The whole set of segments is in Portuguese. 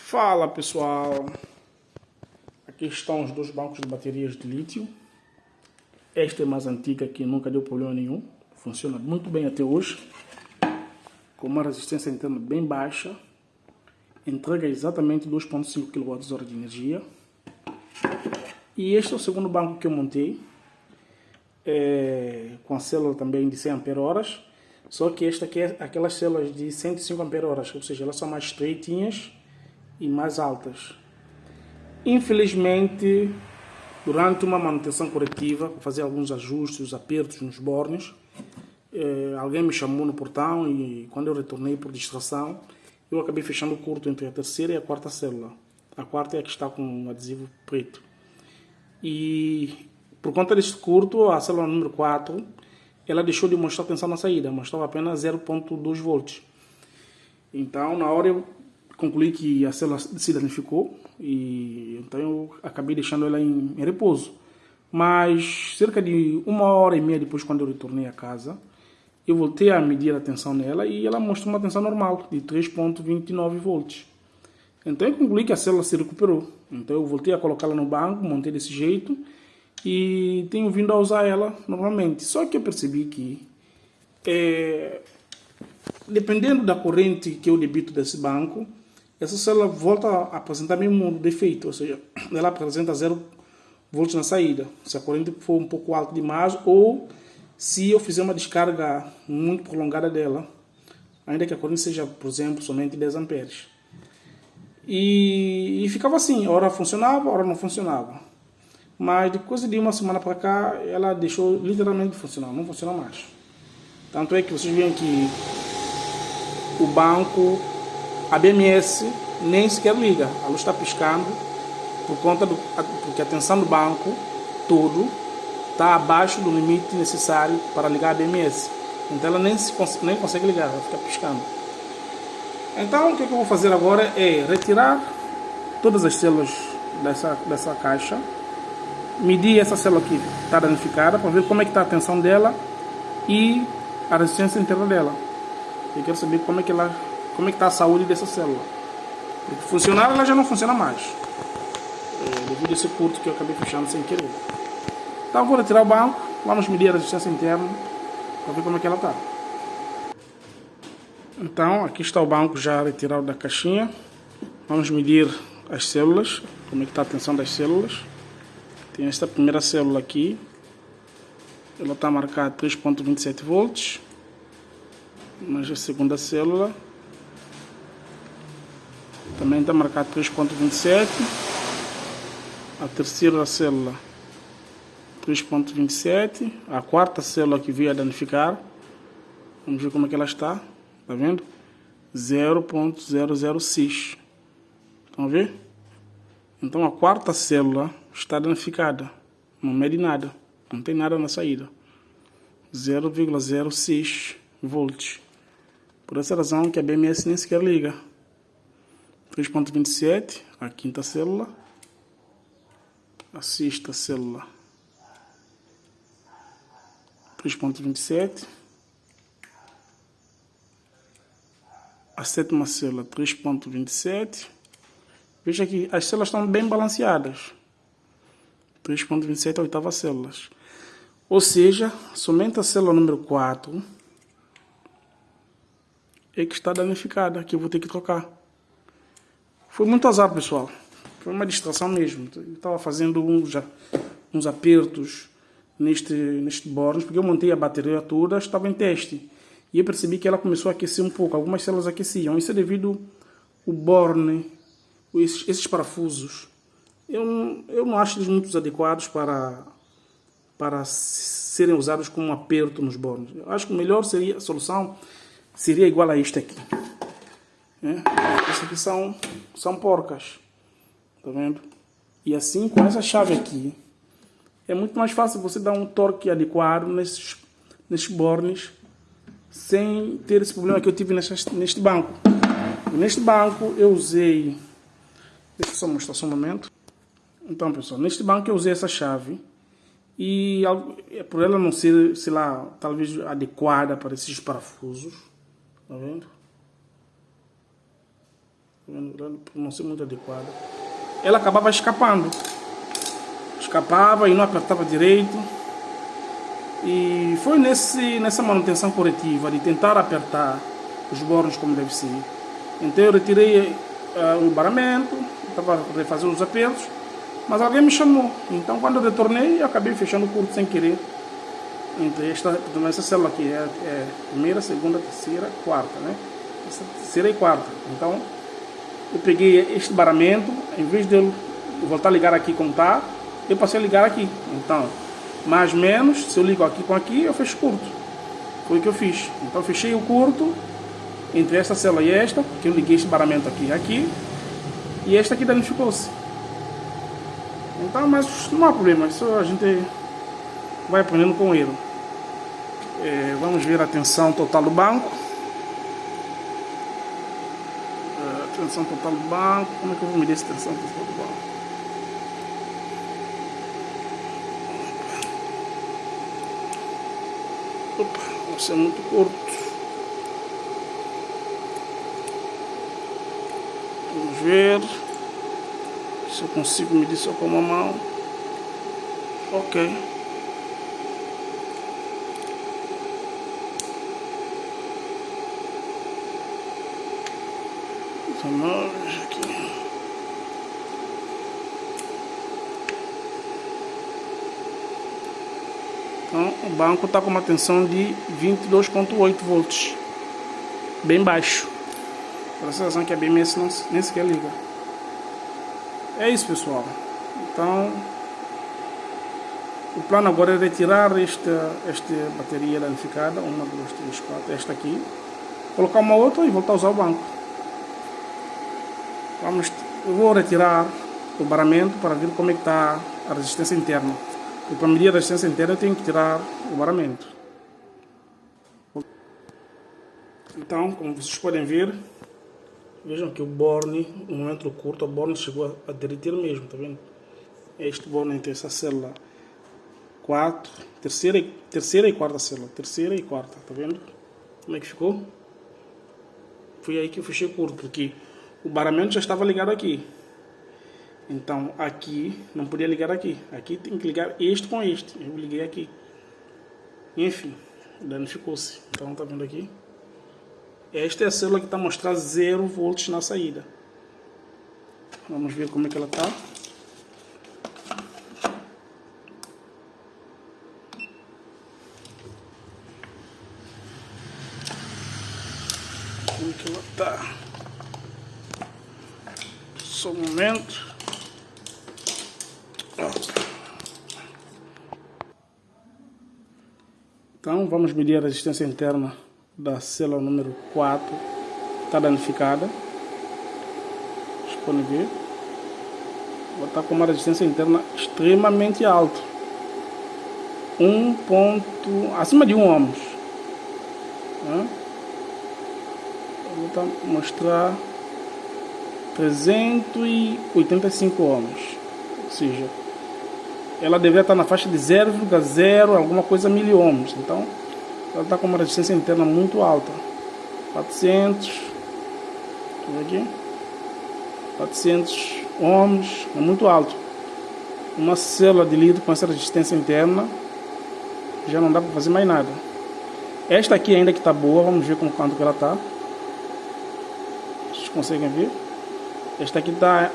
Fala pessoal, aqui estão os dois bancos de baterias de lítio. Esta é mais antiga, que nunca deu problema nenhum, funciona muito bem até hoje, com uma resistência interna bem baixa, entrega exatamente 2,5 kWh de energia. E este é o segundo banco que eu montei, com a célula também de 100 Ah, só que esta aqui é aquelas células de 105 Ah, ou seja, elas são mais estreitinhas e mais altas. Infelizmente, durante uma manutenção corretiva, para fazer alguns ajustes, os apertos nos bornes, alguém me chamou no portão e quando eu retornei por distração, eu acabei fechando o curto entre a terceira e a quarta célula. A quarta é a que está com um adesivo preto. E por conta desse curto, a célula número 4, ela deixou de mostrar tensão na saída, mostrava apenas 0,2 volts. Então, na hora eu concluí que a célula se danificou e então eu acabei deixando ela em repouso. Mas cerca de 1h30 depois, quando eu retornei a casa, eu voltei a medir a tensão nela e ela mostrou uma tensão normal de 3,29 volts. Então eu concluí que a célula se recuperou. Então eu voltei a colocá-la no banco, montei desse jeito e tenho vindo a usar ela normalmente. Só que eu percebi que dependendo da corrente que eu debito desse banco, essa célula volta a apresentar mesmo um defeito, ou seja, ela apresenta 0 volts na saída, se a corrente for um pouco alta demais ou se eu fizer uma descarga muito prolongada dela, ainda que a corrente seja, por exemplo, somente 10 amperes. E ficava assim, hora funcionava, hora não funcionava. Mas de coisa de uma semana para cá, ela deixou literalmente de funcionar, não funciona mais. Tanto é que vocês veem que o banco, a BMS nem sequer liga, a luz está piscando porque a tensão do banco todo está abaixo do limite necessário para ligar a BMS. Então ela nem consegue ligar, ela fica piscando. Então o que eu vou fazer agora é retirar todas as células dessa caixa, medir essa célula que está danificada para ver como é que está a tensão dela e a resistência interna dela. Eu quero saber como é que está a saúde dessa célula. Porque funcionar ela já não funciona mais, devido a esse curto que eu acabei fechando sem querer. Então vou retirar o banco, vamos medir a resistência interna para ver como é que ela está. Então aqui está o banco já retirado da caixinha. Vamos medir as células, como é que está a tensão das células. Tem esta primeira célula aqui, ela está marcada 3,27 volts. Mas a segunda célula também está marcada 3,27. A terceira célula 3,27. A quarta célula que veio a danificar, vamos ver como é que ela está. Tá vendo? 0,006. Estão a ver? Então a quarta célula está danificada, não mede nada, não tem nada na saída. 0,06 volts. Por essa razão que a BMS nem sequer liga. 3,27, a quinta célula. A sexta célula 3,27. A sétima célula 3,27. Veja que as células estão bem balanceadas. 3,27 a oitava célula. Ou seja, somente a célula número 4 é que está danificada, que eu vou ter que trocar. Foi muito azar, pessoal. Foi uma distração mesmo. Eu estava fazendo uns apertos neste borne, porque eu montei a bateria toda, estava em teste. E eu percebi que ela começou a aquecer um pouco. Algumas células aqueciam. Isso é devido ao borne, esses parafusos. Eu não acho eles muito adequados para serem usados como um aperto nos bornes. Eu acho que a solução seria igual a este aqui. Essas aqui são porcas. Tá vendo? E assim, com essa chave aqui, é muito mais fácil você dar um torque adequado nesses bornes, sem ter esse problema que eu tive neste banco. Neste banco eu usei... Deixa eu só mostrar só um momento. Então, pessoal, neste banco eu usei essa chave. E por ela não ser, sei lá, talvez adequada para esses parafusos. Tá vendo? por não ser muito adequada, ela acabava escapando. Escapava e não apertava direito. E foi nessa manutenção corretiva de tentar apertar os bornos como deve ser. Então eu retirei o baramento, estava a refazer os apertos, mas alguém me chamou. Então quando eu retornei, eu acabei fechando o curto sem querer. Entre essa célula aqui é primeira, segunda, terceira, quarta, né? Essa terceira e quarta. Então eu peguei este baramento, em vez de eu voltar a ligar aqui como está, eu passei a ligar aqui. Então, mais ou menos, se eu ligo aqui com aqui, eu fecho curto. Foi o que eu fiz. Então eu fechei o curto entre esta célula e esta, que eu liguei este baramento aqui e aqui, e esta aqui danificou-se. Então, mas não há problema, isso a gente vai aprendendo com o erro. Vamos ver a tensão total do banco. Tensão total do banco. Como é que eu vou medir essa tensão total do banco? Opa, vai ser muito curto. Vamos ver se eu consigo medir só com uma mão. Ok. Aqui. Então o banco está com uma tensão de 22,8 volts, bem baixo. A sensação que a BMS nem sequer liga. É isso, pessoal. Então o plano agora é retirar esta bateria danificada, 1, 2, 3, 4, esta aqui, colocar uma outra e voltar a usar o banco. Eu vou retirar o baramento para ver como é que está a resistência interna. E para medir a resistência interna eu tenho que tirar o baramento. Então, como vocês podem ver, vejam que o borne, no momento do curto, o borne chegou a derreter mesmo, tá vendo? Este borne entre essa célula 4, terceira e quarta célula, terceira e quarta, tá vendo? Como é que ficou? Foi aí que eu fechei o curto, porque o baramento já estava ligado aqui. Então aqui não podia ligar aqui. Aqui tem que ligar este com este. Eu liguei aqui. Enfim, danificou-se. Então tá vendo aqui? Esta é a célula que está mostrando 0 volts na saída. Vamos ver como é que ela está. Como é que ela está? Só um momento. Então vamos medir a resistência interna da célula número 4, está danificada. Vocês podem ver. Ela está com uma resistência interna extremamente alta, acima de 1 ohms. Eu vou mostrar 385 ohms, ou seja, ela deveria estar na faixa de 0,0 alguma coisa miliohms. Então ela está com uma resistência interna muito alta, 400, aqui, 400 ohms, é muito alto. Uma célula de lítio com essa resistência interna já não dá para fazer mais nada. Esta aqui ainda que está boa, vamos ver com quanto que ela está. Vocês conseguem ver? Esta aqui está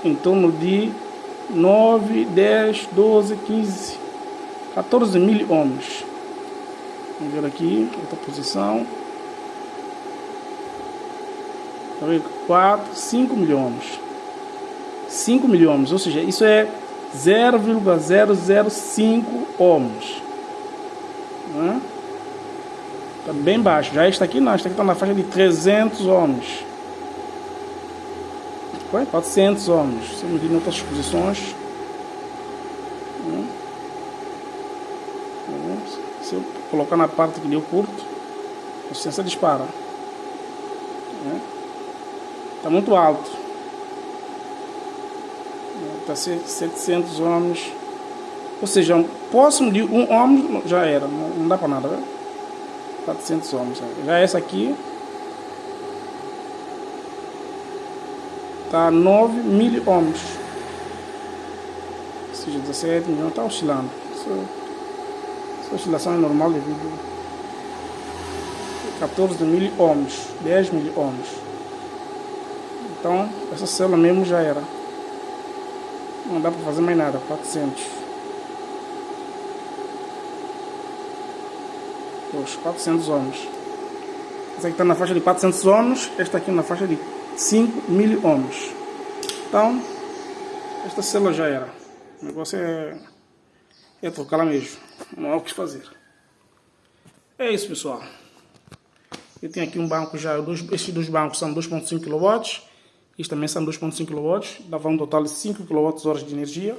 em torno de 9, 10, 12, 15, 14 mil ohms. Vamos ver aqui, outra posição. 4, 5 mil ohms. 5 mil ohms, ou seja, isso é 0,005 ohms. Está bem baixo. Já esta aqui não, esta aqui está na faixa de 300 ohms. 400 ohms. Se eu medir em outras posições, se eu colocar na parte que deu curto, a resistência dispara. Está muito alto. Está 700 ohms. Ou seja, próximo de 1 ohm já era. Não dá para nada, né? 400 ohms. Já essa aqui está 9 mil-ohms. Ou seja, 17 milhões, está oscilando. Essa oscilação é normal devido a 14 mil-ohms, 10 mil-ohms. Então, essa célula mesmo já era. Não dá para fazer mais nada, 400. Os 400 ohms. Essa aqui está na faixa de 400 ohms, esta aqui na faixa de 5 mil-ohms. Então, esta célula já era. O negócio é trocá-la mesmo. Não há o que fazer. É isso, pessoal. Eu tenho aqui um banco já. Estes dois bancos são 2.5 kW. Estes também são 2.5 kW. Dava um total de 5 kWh de energia.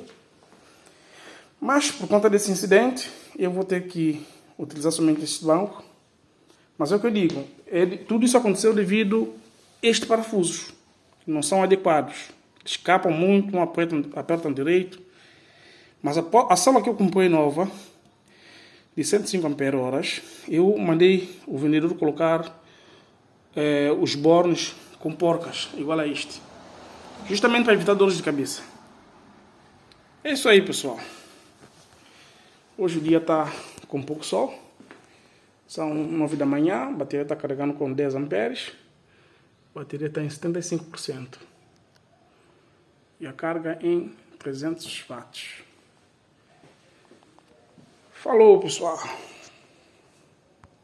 Mas, por conta desse incidente, eu vou ter que utilizar somente este banco. Mas é o que eu digo. Tudo isso aconteceu devido a estes parafusos. Que não são adequados. Escapam muito, não apertam direito. Mas a célula que eu comprei nova, de 105 ampere-horas, eu mandei o vendedor colocar os bornes com porcas, igual a este. Justamente para evitar dores de cabeça. É isso aí, pessoal. Hoje o dia está com pouco sol. São 9 da manhã, a bateria está carregando com 10 amperes. A bateria está em 75%. E a carga em 300 watts. Falou, pessoal!